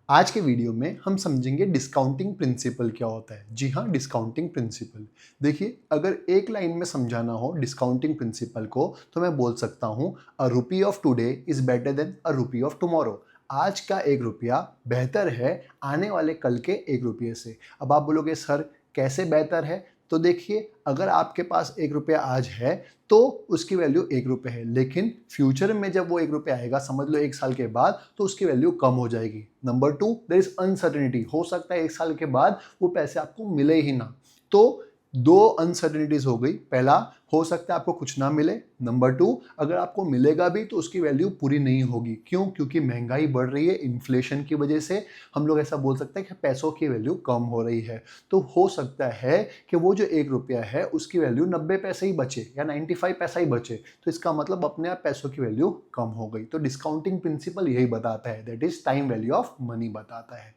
आज के वीडियो में हम समझेंगे डिस्काउंटिंग प्रिंसिपल क्या होता है। जी हाँ, डिस्काउंटिंग प्रिंसिपल। देखिए, अगर एक लाइन में समझाना हो डिस्काउंटिंग प्रिंसिपल को तो मैं बोल सकता हूँ, a rupee of today is better than a rupee of tomorrow. आज का 1 रुपया बेहतर है आने वाले कल के 1 रुपये से। अब आप बोलोगे सर कैसे बेहतर है? तो देखिए, अगर आपके पास 1 रुपया आज है तो उसकी वैल्यू 1 रुपये है, लेकिन फ्यूचर में जब वो 1 रुपया आएगा, समझ लो 1 साल के बाद, तो उसकी वैल्यू कम हो जाएगी। Number 2, there is uncertainty. हो सकता है 1 साल के बाद वो पैसे आपको मिले ही ना। तो दो अनसर्टेनिटीज हो गई। पहला, हो सकता है आपको कुछ ना मिले। नंबर 2, अगर आपको मिलेगा भी तो उसकी वैल्यू पूरी नहीं होगी। क्यों? क्योंकि महंगाई बढ़ रही है, इन्फ्लेशन की वजह से हम लोग ऐसा बोल सकते हैं कि पैसों की वैल्यू कम हो रही है। तो हो सकता है कि वो जो 1 रुपया है उसकी वैल्यू 90 पैसे ही बचे या 95 पैसा ही बचे। तो इसका मतलब अपने आप पैसों की वैल्यू कम हो गई। तो डिस्काउंटिंग प्रिंसिपल यही बताता है, that is time value of money बताता है।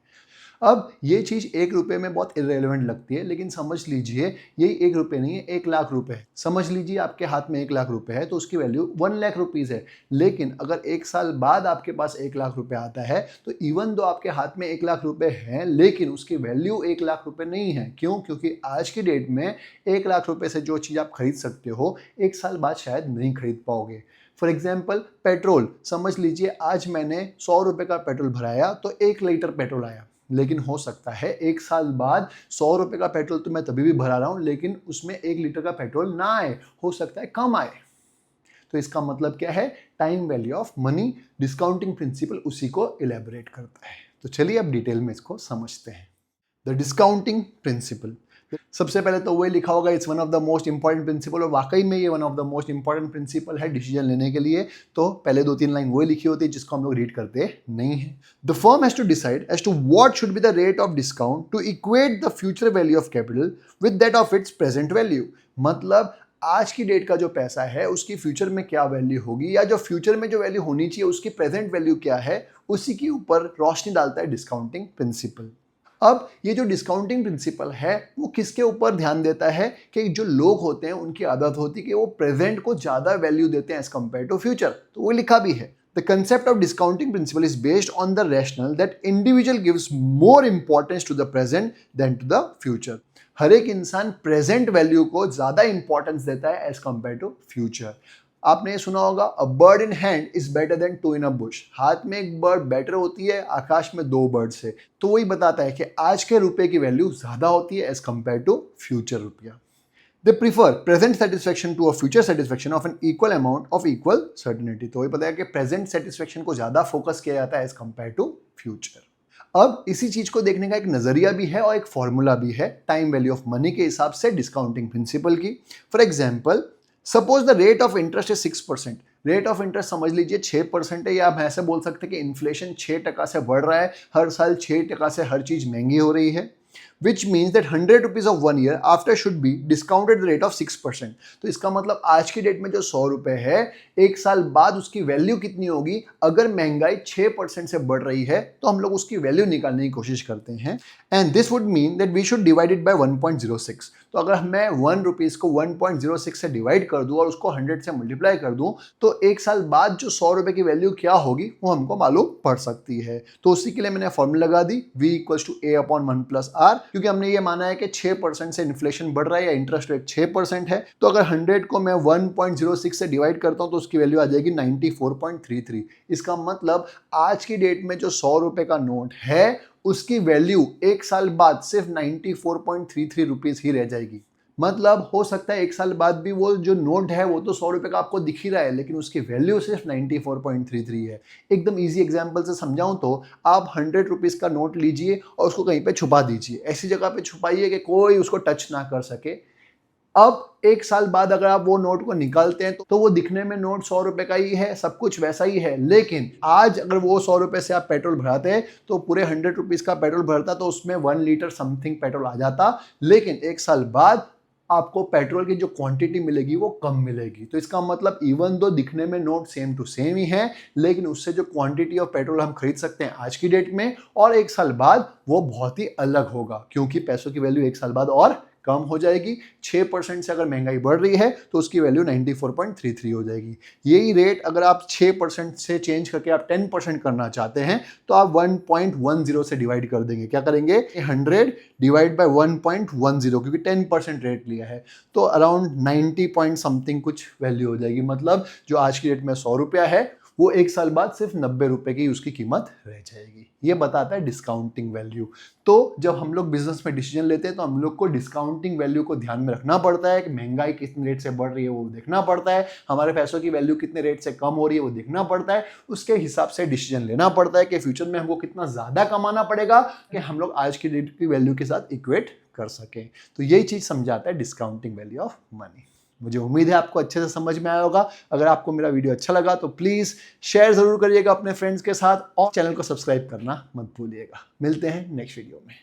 अब ये चीज 1 रुपये में बहुत इरेलीवेंट लगती है, लेकिन समझ लीजिए यही 1 रुपये नहीं है, 1 लाख रुपए है। समझ लीजिए आपके हाथ में 1 लाख रुपए है तो उसकी वैल्यू 1 लाख रुपीज है। लेकिन अगर 1 साल बाद आपके पास 1 लाख रुपए आता है तो इवन दो आपके हाथ में 1 लाख रुपए हैं, लेकिन उसकी वैल्यू 1 लाख रुपए नहीं है। क्यों? क्योंकि आज की डेट में 1 लाख रुपए से जो चीज आप खरीद सकते हो 1 साल बाद शायद नहीं खरीद पाओगे। फॉर एग्जाम्पल पेट्रोल, समझ लीजिए आज मैंने 100 रुपए का पेट्रोल भराया तो 1 लीटर पेट्रोल आया, लेकिन हो सकता है 1 साल बाद 100 रुपए का पेट्रोल तो मैं तभी भी भरा रहा हूं, लेकिन उसमें 1 लीटर का पेट्रोल ना आए, हो सकता है कम आए। तो इसका मतलब क्या है? Time value of money. Discounting principle उसी को इलेबोरेट करता है। तो चलिए अब डिटेल में इसको समझते हैं। द डिस्काउंटिंग प्रिंसिपल, सबसे पहले तो वही लिखा होगा, it's one of the most important principle, और वाकई में ये one of the most important principle है डिसीजन लेने के लिए। तो पहले 2-3 लाइन वही लिखी होती है जिसको हम लोग रीड करते नहीं है। The firm has to decide as to what should be the rate of discount to equate the future value of capital with that of its present value. मतलब आज की डेट का जो पैसा है उसकी फ्यूचर में क्या वैल्यू होगी, या जो फ्यूचर में जो वैल्यू होनी चाहिए उसकी प्रेजेंट वैल्यू क्या है, उसी के ऊपर रोशनी डालता है डिस्काउंटिंग प्रिंसिपल। अब ये जो डिस्काउंटिंग प्रिंसिपल है वो किसके ऊपर ध्यान देता है कि जो लोग होते हैं उनकी आदत होती है कि वो प्रेजेंट को ज्यादा वैल्यू देते हैं एज कंपेयर टू फ्यूचर। तो वो लिखा भी है, the concept of discounting principle is based on the rational that individual gives more importance to the present than to the future. हर एक इंसान प्रेजेंट वैल्यू को ज्यादा इंपॉर्टेंस देता है एज कंपेयर टू फ्यूचर। आपने ये सुना होगा, a bird in hand is better than two in a bush. हाथ में एक बर्ड बेटर होती है आकाश में 2 बर्ड से। तो वही बताता है कि आज के रुपए की वैल्यू ज्यादा होती है एज कंपेयर टू फ्यूचर रुपया। They prefer present satisfaction to a future satisfaction of an equal amount of equal certainty. तो वही बताया कि प्रेजेंट सेटिस्फेक्शन को ज्यादा फोकस किया जाता है एज कंपेयर टू फ्यूचर। अब इसी चीज को देखने का एक नजरिया भी है और एक फॉर्मूला भी है टाइम वैल्यू ऑफ मनी के हिसाब से डिस्काउंटिंग प्रिंसिपल की। For example, suppose the rate of interest is 6%। Rate of interest समझ लीजिए 6% है, या हम ऐसे बोल सकते हैं कि इन्फ्लेशन 6% से बढ़ रहा है, हर साल 6% से हर चीज महंगी हो रही है। which means that 100 rupees of 1 year after should be discounted the rate of 6%। तो इसका मतलब आज की डेट में जो 100 रुपए है, 1 साल बाद उसकी वैल्यू कितनी होगी? अगर महंगाई 6% से बढ़ रही है तो हम लोग उसकी वैल्यू निकालने की कोशिश करते हैं, and this would mean that we should divide it by 1.06। तो अगर मैं 1 रुपीज को 1.06 से डिवाइड कर दूं और उसको 100 से मल्टीप्लाई कर दूं तो 1 साल बाद जो 100 रुपए की वैल्यू क्या होगी वो हमको मालूम पड़ सकती है। तो उसी के लिए मैंने फॉर्मूला लगा दी, v equals to a upon 1 plus r, क्योंकि हमने ये माना है कि 6% से इन्फ्लेशन बढ़ रहा है या इंटरेस्ट रेट 6% है। तो अगर 100 को मैं 1.06 से डिवाइड करता हूं तो उसकी वैल्यू आ जाएगी 94.33। इसका मतलब आज की डेट में जो 100 रुपए का नोट है उसकी वैल्यू 1 साल बाद सिर्फ 94.33 रुपीज ही रह जाएगी। मतलब हो सकता है 1 साल बाद भी वो जो नोट है वो तो 100 रुपए का आपको दिख ही रहा है, लेकिन उसकी वैल्यू सिर्फ 94.33 है। एकदम इजी एग्जांपल से समझाऊं तो आप 100 रुपीज का नोट लीजिए और उसको कहीं पे छुपा दीजिए, ऐसी जगह पे छुपाइए कि कोई उसको टच ना कर सके। अब 1 साल बाद अगर आप वो नोट को निकालते हैं तो वो दिखने में नोट 100 रुपए का ही है, सब कुछ वैसा ही है। लेकिन आज अगर वो 100 रुपए से आप पेट्रोल भराते हैं तो पूरे 100 रुपीज का पेट्रोल भरता तो उसमें 1 लीटर समथिंग पेट्रोल आ जाता, लेकिन 1 साल बाद आपको पेट्रोल की जो क्वांटिटी मिलेगी वो कम मिलेगी। तो इसका मतलब इवन दो दिखने में नोट सेम टू सेम ही है, लेकिन उससे जो क्वांटिटी ऑफ पेट्रोल हम खरीद सकते हैं आज की डेट में और 1 साल बाद वो बहुत ही अलग होगा, क्योंकि पैसों की वैल्यू 1 साल बाद और कम हो जाएगी। 6% से अगर महंगाई बढ़ रही है तो उसकी वैल्यू 94.33 हो जाएगी। यही रेट अगर आप 6% से चेंज करके आप 10% करना चाहते हैं तो आप 1.10 से डिवाइड कर देंगे। क्या करेंगे? 100 डिवाइड बाय 1.10, क्योंकि 10% रेट लिया है तो अराउंड 90 पॉइंट समथिंग कुछ वैल्यू हो जाएगी। मतलब जो आज की डेट में 100 रुपया है वो एक साल बाद सिर्फ 90 रुपए की उसकी कीमत रह जाएगी। ये बताता है डिस्काउंटिंग वैल्यू। तो जब हम लोग बिजनेस में डिसीजन लेते हैं तो हम लोग को डिस्काउंटिंग वैल्यू को ध्यान में रखना पड़ता है कि महंगाई कितने रेट से बढ़ रही है वो देखना पड़ता है, हमारे पैसों की वैल्यू कितने रेट से कम हो रही है वो देखना पड़ता है। उसके हिसाब से डिसीजन लेना पड़ता है कि फ्यूचर में हमको कितना ज्यादा कमाना पड़ेगा कि हम लोग आज की डेट की वैल्यू के साथ इक्वेट कर सकें। तो यही चीज समझाता है डिस्काउंटिंग वैल्यू ऑफ मनी। मुझे उम्मीद है आपको अच्छे से समझ में आया होगा। अगर आपको मेरा वीडियो अच्छा लगा तो प्लीज़ शेयर ज़रूर करिएगा अपने फ्रेंड्स के साथ और चैनल को सब्सक्राइब करना मत भूलिएगा। मिलते हैं नेक्स्ट वीडियो में।